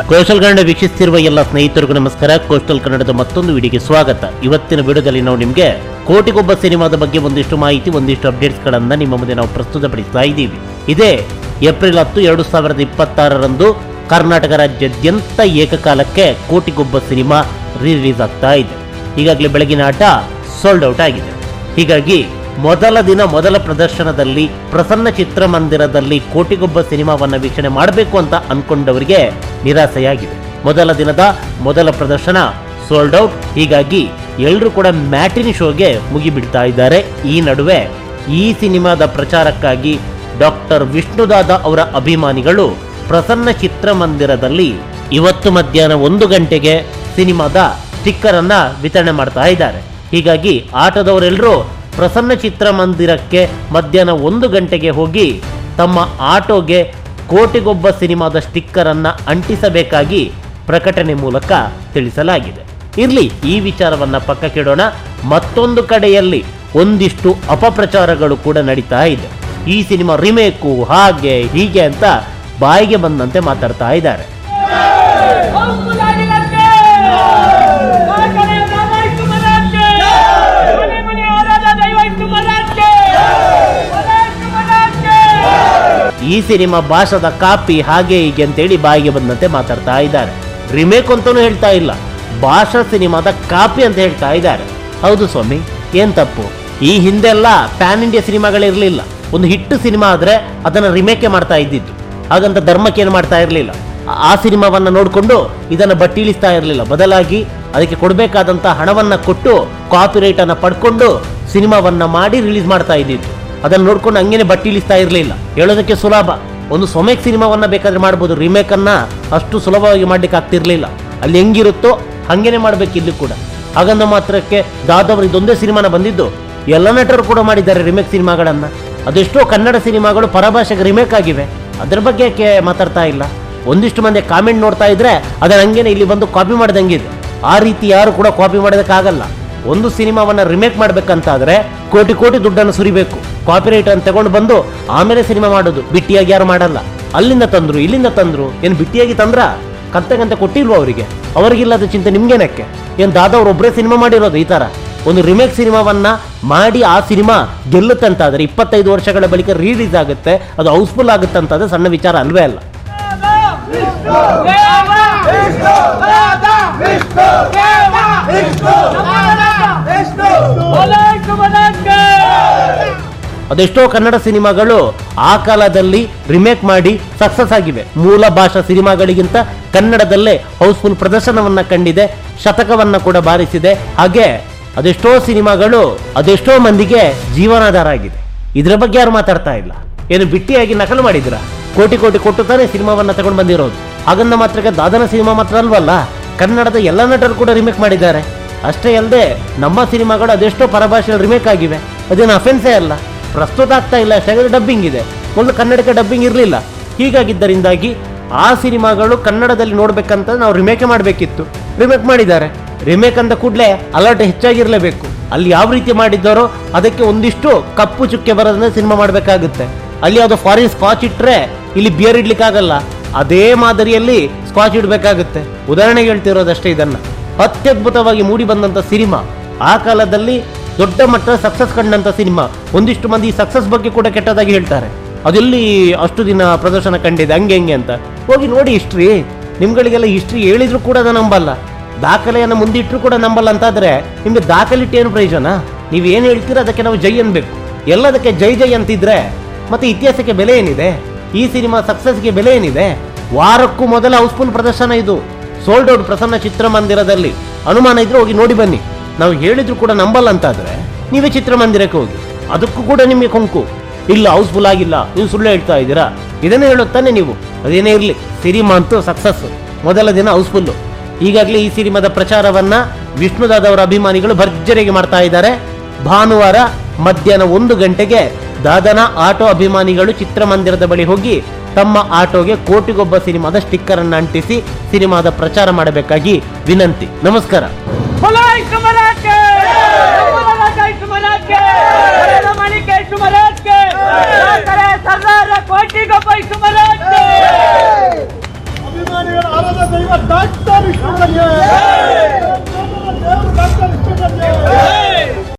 Coastal Kannada ವೀಕ್ಷಿಸುತ್ತಿರುವ ಎಲ್ಲ ಸ್ನೇಹಿತರಿಗೂ ನಮಸ್ಕಾರ. ಕೋಸ್ಟಲ್ ಕನ್ನಡದ ಮತ್ತೊಂದು ವಿಡಿಯೋಗೆ ಸ್ವಾಗತ. ಇವತ್ತಿನ ವಿಡಿಯೋದಲ್ಲಿ ನಾವು ನಿಮಗೆ ಕೋಟಿಗೊಬ್ಬ ಸಿನಿಮಾದ ಬಗ್ಗೆ ಒಂದಿಷ್ಟು ಮಾಹಿತಿ, ಒಂದಿಷ್ಟು ಅಪ್ಡೇಟ್ಸ್ ಗಳನ್ನ ನಿಮ್ಮ ಮುಂದೆ ನಾವು ಪ್ರಸ್ತುತಪಡಿಸ್ತಾ ಇದ್ದೀವಿ. ಇದೇ ಏಪ್ರಿಲ್ 10, 2026ರಂದು ಕರ್ನಾಟಕ ರಾಜ್ಯಾದ್ಯಂತ ಏಕಕಾಲಕ್ಕೆ ಕೋಟಿಗೊಬ್ಬ ಸಿನಿಮಾ ರಿಲೀಸ್ ಆಗ್ತಾ ಇದೆ. ಈಗಾಗಲೇ ಬೆಳಗಿನ ಆಟ ಸೋಲ್ಡ್ ಔಟ್ ಆಗಿದೆ. ಹೀಗಾಗಿ ಮೊದಲ ದಿನ ಮೊದಲ ಪ್ರದರ್ಶನದಲ್ಲಿ ಪ್ರಸನ್ನ ಚಿತ್ರಮಂದಿರದಲ್ಲಿ ಕೋಟಿಗೊಬ್ಬ ಸಿನಿಮಾವನ್ನ ವೀಕ್ಷಣೆ ಮಾಡಬೇಕು ಅಂತ ಅನ್ಕೊಂಡವರಿಗೆ ನಿರಾಸೆಯಾಗಿದೆ. ಮೊದಲ ದಿನದ ಮೊದಲ ಪ್ರದರ್ಶನ ಸೋಲ್ಡ್ ಔಟ್. ಹೀಗಾಗಿ ಎಲ್ಲರೂ ಕೂಡ ಮ್ಯಾಟಿನಿ ಶೋಗೆ ಮುಗಿಬಿಡ್ತಾ ಇದ್ದಾರೆ. ಈ ನಡುವೆ ಈ ಸಿನಿಮಾದ ಪ್ರಚಾರಕ್ಕಾಗಿ ಡಾಕ್ಟರ್ ವಿಷ್ಣುದಾದ ಅವರ ಅಭಿಮಾನಿಗಳು ಪ್ರಸನ್ನ ಚಿತ್ರಮಂದಿರದಲ್ಲಿ ಇವತ್ತು ಮಧ್ಯಾಹ್ನ 1 ಗಂಟೆಗೆ ಸಿನಿಮಾದ ಸ್ಟಿಕ್ಕರ್ ಅನ್ನ ವಿತರಣೆ ಮಾಡ್ತಾ ಇದ್ದಾರೆ. ಹೀಗಾಗಿ ಆಟದವರೆಲ್ಲರೂ ಪ್ರಸನ್ನ ಚಿತ್ರಮಂದಿರಕ್ಕೆ ಮಧ್ಯಾಹ್ನ 1 ಗಂಟೆಗೆ ಹೋಗಿ ತಮ್ಮ ಆಟೋಗೆ ಕೋಟಿಗೊಬ್ಬ ಸಿನಿಮಾದ ಸ್ಟಿಕ್ಕರ್ ಅನ್ನ ಅಂಟಿಸಬೇಕಾಗಿ ಪ್ರಕಟಣೆ ಮೂಲಕ ತಿಳಿಸಲಾಗಿದೆ. ಇರ್ಲಿ, ಈ ವಿಚಾರವನ್ನ ಪಕ್ಕಕ್ಕಿಡೋಣ. ಮತ್ತೊಂದು ಕಡೆಯಲ್ಲಿ ಒಂದಿಷ್ಟು ಅಪಪ್ರಚಾರಗಳು ಕೂಡ ನಡೀತಾ ಇದೆ. ಈ ಸಿನಿಮಾ ರಿಮೇಕು ಹಾಗೆ ಹೀಗೆ ಅಂತ ಬಾಯಿಗೆ ಬಂದಂತೆ ಮಾತಾಡ್ತಾ ಇದ್ದಾರೆ. ಈ ಸಿನಿಮಾ ಭಾಷದ ಕಾಪಿ ಹಾಗೆ ಹೀಗೆ ಅಂತೇಳಿ ಬಾಯಿಗೆ ಬಂದಂತೆ ಮಾತಾಡ್ತಾ ಇದ್ದಾರೆ. ರಿಮೇಕ್ ಅಂತಾನೂ ಹೇಳ್ತಾ ಇಲ್ಲ, ಭಾಷಾ ಸಿನಿಮಾದ ಕಾಪಿ ಅಂತ ಹೇಳ್ತಾ ಇದ್ದಾರೆ. ಹೌದು ಸ್ವಾಮಿ, ಏನ್ ತಪ್ಪು? ಈ ಹಿಂದೆಲ್ಲ ಪ್ಯಾನ್ ಇಂಡಿಯಾ ಸಿನಿಮಾಗಳಿರಲಿಲ್ಲ. ಒಂದು ಹಿಟ್ಟು ಸಿನಿಮಾ ಆದ್ರೆ ಅದನ್ನ ರಿಮೇಕೆ ಮಾಡ್ತಾ ಇದ್ದಿದ್ದು. ಹಾಗಂತ ಧರ್ಮಕ್ಕೆ ಏನು ಮಾಡ್ತಾ ಇರಲಿಲ್ಲ. ಆ ಸಿನಿಮಾವನ್ನ ನೋಡಿಕೊಂಡು ಇದನ್ನ ಬಟ್ಟಿ ಇಳಿಸ್ತಾ ಇರಲಿಲ್ಲ. ಬದಲಾಗಿ ಅದಕ್ಕೆ ಕೊಡಬೇಕಾದಂತ ಹಣವನ್ನ ಕೊಟ್ಟು ಕಾಪಿರೈಟ್ ಅನ್ನ ಪಡ್ಕೊಂಡು ಸಿನಿಮಾವನ್ನ ಮಾಡಿ ರಿಲೀಸ್ ಮಾಡ್ತಾ ಇದ್ದಿದ್ದು. ಅದನ್ನ ನೋಡ್ಕೊಂಡು ಹಂಗೇನೆ ಬಟ್ಟಿ ಇಳಿಸ್ತಾ ಇರಲಿಲ್ಲ. ಹೇಳೋದಕ್ಕೆ ಸುಲಭ. ಒಂದು ಸ್ವಮೇಕ್ ಸಿನಿಮಾವನ್ನ ಬೇಕಾದ್ರೆ ಮಾಡ್ಬೋದು, ರಿಮೇಕ್ ಅನ್ನ ಅಷ್ಟು ಸುಲಭವಾಗಿ ಮಾಡ್ಲಿಕ್ಕೆ ಆಗ್ತಿರ್ಲಿಲ್ಲ. ಅಲ್ಲಿ ಹೆಂಗಿರುತ್ತೋ ಹಂಗೇನೆ ಮಾಡ್ಬೇಕು ಇಲ್ಲಿ ಕೂಡ. ಹಾಗಂದ ಮಾತ್ರಕ್ಕೆ ದಾದವರು ಇದೊಂದೇ ಸಿನಿಮಾನ ಬಂದಿದ್ದು, ಎಲ್ಲ ನಟರು ಕೂಡ ಮಾಡಿದ್ದಾರೆ ರಿಮೇಕ್ ಸಿನಿಮಾಗಳನ್ನ. ಅದೆಷ್ಟೋ ಕನ್ನಡ ಸಿನಿಮಾಗಳು ಪರಭಾಷೆಗೆ ರಿಮೇಕ್ ಆಗಿವೆ. ಅದ್ರ ಬಗ್ಗೆ ಯಾಕೆ ಮಾತಾಡ್ತಾ ಇಲ್ಲ? ಒಂದಿಷ್ಟು ಮಂದಿ ಕಾಮೆಂಟ್ ನೋಡ್ತಾ ಇದ್ರೆ ಅದನ್ನ ಹಂಗೇನೆ ಇಲ್ಲಿ ಬಂದು ಕಾಪಿ ಮಾಡಿದಂಗಿದೆ. ಆ ರೀತಿ ಯಾರು ಕೂಡ ಕಾಪಿ ಮಾಡೋದಕ್ಕಾಗಲ್ಲ. ಒಂದು ಸಿನಿಮಾವನ್ನ ರಿಮೇಕ್ ಮಾಡ್ಬೇಕಂತಾದ್ರೆ ಕೋಟಿ ಕೋಟಿ ದುಡ್ಡನ್ನು ಸುರಿಬೇಕು. ಕಾಪಿರೈಟ್ ಅನ್ನು ತಗೊಂಡು ಬಂದು ಆಮೇಲೆ ಸಿನಿಮಾ ಮಾಡೋದು. ಬಿಟ್ಟಿಯಾಗಿ ಯಾರು ಮಾಡಲ್ಲ. ಅಲ್ಲಿಂದ ತಂದ್ರು, ಇಲ್ಲಿಂದ ತಂದ್ರು. ಏನು ಬಿಟ್ಟಿಯಾಗಿ ತಂದ್ರ? ಕಂತೆ ಕೊಟ್ಟಿಲ್ವ ಅವರಿಗೆ? ಅವರಿಗಿಲ್ಲದ ಚಿಂತೆ ನಿಮ್ಗೇನಕ್ಕೆ? ಏನ್ ದಾದವ್ರು ಒಬ್ಬರೇ ಸಿನಿಮಾ ಮಾಡಿರೋದು? ಈ ತರ ಒಂದು ರಿಮೇಕ್ ಸಿನಿಮಾವನ್ನ ಮಾಡಿ ಆ ಸಿನಿಮಾ ಗೆಲ್ಲುತ್ತೆ ಅಂತಾದ್ರೆ 25 ವರ್ಷಗಳ ಬಳಿಕ ರಿಲೀಸ್ ಆಗುತ್ತೆ, ಅದು ಹೌಸ್ಫುಲ್ ಆಗುತ್ತೆ ಅಂತಾದ್ರೆ ಸಣ್ಣ ವಿಚಾರ ಅಲ್ವೇ ಅಲ್ಲ. ಅದೆಷ್ಟೋ ಕನ್ನಡ ಸಿನಿಮಾಗಳು ಆ ಕಾಲದಲ್ಲಿ ರಿಮೇಕ್ ಮಾಡಿ ಸಕ್ಸಸ್ ಆಗಿವೆ. ಮೂಲ ಭಾಷಾ ಸಿನಿಮಾಗಳಿಗಿಂತ ಕನ್ನಡದಲ್ಲೇ ಹೌಸ್ಫುಲ್ ಪ್ರದರ್ಶನವನ್ನ ಕಂಡಿದೆ, ಶತಕವನ್ನ ಕೂಡ ಬಾರಿಸಿದೆ. ಹಾಗೆ ಅದೆಷ್ಟೋ ಸಿನಿಮಾಗಳು ಅದೆಷ್ಟೋ ಮಂದಿಗೆ ಜೀವನಾಧಾರ ಆಗಿದೆ. ಇದ್ರ ಬಗ್ಗೆ ಯಾರು ಮಾತಾಡ್ತಾ ಇಲ್ಲ. ಏನು ಬಿಟ್ಟಿಯಾಗಿ ನಕಲು ಮಾಡಿದ್ರ? ಕೋಟಿ ಕೋಟಿ ಕೊಟ್ಟು ತಾನೇ ಸಿನಿಮಾವನ್ನ ತಗೊಂಡು ಬಂದಿರೋದು. ಹಾಗನ್ನ ಮಾತ್ರಕ್ಕೆ ದಾದನ ಸಿನಿಮಾ ಮಾತ್ರ ಅಲ್ವಲ್ಲ, ಕನ್ನಡದ ಎಲ್ಲ ನಟರು ಕೂಡ ರಿಮೇಕ್ ಮಾಡಿದ್ದಾರೆ. ಅಷ್ಟೇ ಅಲ್ಲದೆ ನಮ್ಮ ಸಿನಿಮಾಗಳು ಅದೆಷ್ಟೋ ಪರಭಾಷೆಯಲ್ಲಿ ರಿಮೇಕ್ ಆಗಿವೆ. ಅದೇನು ಅಫೆನ್ಸೇ ಅಲ್ಲ. ಪ್ರಸ್ತುತ ಆಗ್ತಾ ಇಲ್ಲ, ಅಷ್ಟೇ ಡಬ್ಬಿಂಗ್ ಇದೆ. ಮೊದಲು ಕನ್ನಡಕ್ಕೆ ಡಬ್ಬಿಂಗ್ ಇರಲಿಲ್ಲ. ಹೀಗಾಗಿದ್ದರಿಂದಾಗಿ ಆ ಸಿನಿಮಾಗಳು ಕನ್ನಡದಲ್ಲಿ ನೋಡ್ಬೇಕಂತ ನಾವು ರಿಮೇಕ್ ಮಾಡಬೇಕಿತ್ತು. ರಿಮೇಕ್ ಮಾಡಿದ್ದಾರೆ. ರಿಮೇಕ್ ಅಂದ ಕೂಡಲೇ ಅಲರ್ಟ್ ಹೆಚ್ಚಾಗಿರ್ಲೇಬೇಕು. ಅಲ್ಲಿ ಯಾವ ರೀತಿ ಮಾಡಿದ್ದಾರೋ ಅದಕ್ಕೆ ಒಂದಿಷ್ಟು ಕಪ್ಪು ಚುಕ್ಕೆ ಬರೋದನ್ನ ಸಿನಿಮಾ ಮಾಡಬೇಕಾಗುತ್ತೆ. ಅಲ್ಲಿ ಯಾವ್ದೋ ಫಾರಿನ್ ಸ್ಕಾಚ್ ಇಟ್ರೆ ಇಲ್ಲಿ ಬಿಯರ್ ಇಡ್ಲಿಕ್ಕಾಗಲ್ಲ. ಅದೇ ಮಾದರಿಯಲ್ಲಿ ಸ್ಕಾಚ್ ಇಡಬೇಕಾಗುತ್ತೆ. ಉದಾಹರಣೆಗೆ ಹೇಳ್ತಿರೋದಷ್ಟೇ. ಇದನ್ನ ಅತ್ಯದ್ಭುತವಾಗಿ ಮೂಡಿ ಬಂದಂತ ಸಿನಿಮಾ, ಆ ಕಾಲದಲ್ಲಿ ದೊಡ್ಡ ಮಟ್ಟದ ಸಕ್ಸಸ್ ಕಂಡಂತ ಸಿನಿಮಾ. ಒಂದಿಷ್ಟು ಮಂದಿ ಸಕ್ಸಸ್ ಬಗ್ಗೆ ಕೂಡ ಕೆಟ್ಟದಾಗಿ ಹೇಳ್ತಾರೆ. ಅದೆಲ್ಲಿ ಅಷ್ಟು ದಿನ ಪ್ರದರ್ಶನ ಕಂಡಿದೆ ಹಂಗೆ ಹೆಂಗೆ ಅಂತ. ಹೋಗಿ ನೋಡಿ ಹಿಸ್ಟ್ರಿ. ನಿಮ್ಗಳಿಗೆಲ್ಲ ಹಿಸ್ಟ್ರಿ ಹೇಳಿದ್ರು ಕೂಡ ಅದನ್ನ ನಂಬಲ್ಲ. ದಾಖಲೆಯನ್ನು ಮುಂದಿಟ್ಟರು ಕೂಡ ನಂಬಲ್ಲ ಅಂತಾದ್ರೆ ನಿಮ್ಗೆ ದಾಖಲಿಟ್ಟು ಏನು ಪ್ರಯೋಜನ? ನೀವು ಏನು ಹೇಳ್ತೀರ ಅದಕ್ಕೆ ನಾವು ಜೈ ಅನ್ಬೇಕು. ಎಲ್ಲದಕ್ಕೆ ಜೈ ಜೈ ಅಂತಿದ್ರೆ ಮತ್ತೆ ಇತಿಹಾಸಕ್ಕೆ ಬೆಲೆ ಏನಿದೆ? ಈ ಸಿನಿಮಾ ಸಕ್ಸಸ್ಗೆ ಬೆಲೆ ಏನಿದೆ? ವಾರಕ್ಕೂ ಮೊದಲ ಹೌಸ್ಫುಲ್ ಪ್ರದರ್ಶನ ಇದು. ಸೋಲ್ಡ್ ಔಟ್ ಪ್ರಸನ್ನ ಚಿತ್ರಮಂದಿರದಲ್ಲಿ. ಅನುಮಾನ ಇದ್ರೆ ಹೋಗಿ ನೋಡಿ ಬನ್ನಿ. ನಾವು ಹೇಳಿದ್ರು ಕೂಡ ನಂಬಲ್ಲ ಅಂತಾದ್ರೆ ನೀವೇ ಚಿತ್ರಮಂದಿರಕ್ಕೆ ಹೋಗಿ. ಅದಕ್ಕೂ ಕೂಡ ನಿಮಗೆ ಕೊಂಕು ಇಲ್ಲ, ಹೌಸ್ಫುಲ್ ಆಗಿಲ್ಲ, ನೀವು ಸುಳ್ಳು ಹೇಳ್ತಾ ಇದ್ದೀರಾ. ಇದನ್ನೇ ಹೇಳುತ್ತಾನೆ ನೀವು. ಅದೇನೇ ಇರಲಿ, ಸಿನಿಮಾ ಅಂತೂ ಸಕ್ಸಸ್. ಮೊದಲ ದಿನ ಹೌಸ್ಫುಲ್ಲು. ಈಗಾಗಲೇ ಈ ಸಿನಿಮಾದ ಪ್ರಚಾರವನ್ನ ವಿಷ್ಣುದಾದ ಅವರ ಅಭಿಮಾನಿಗಳು ಭರ್ಜರಿಗೆ ಮಾಡ್ತಾ ಇದ್ದಾರೆ. ಭಾನುವಾರ ಮಧ್ಯಾಹ್ನ 1 ಗಂಟೆಗೆ ದಾದನ ಆಟೋ ಅಭಿಮಾನಿಗಳು ಚಿತ್ರಮಂದಿರದ ಬಳಿ ಹೋಗಿ ತಮ್ಮ ಆಟೋಗೆ ಕೋಟಿಗೊಬ್ಬ ಸಿನಿಮಾದ ಸ್ಟಿಕ್ಕರ್ ಅನ್ನು ಅಂಟಿಸಿ ಸಿನಿಮಾದ ಪ್ರಚಾರ ಮಾಡಬೇಕಾಗಿ ವಿನಂತಿ. ನಮಸ್ಕಾರ. ಕೋಟಿಗೊಬ್ಬ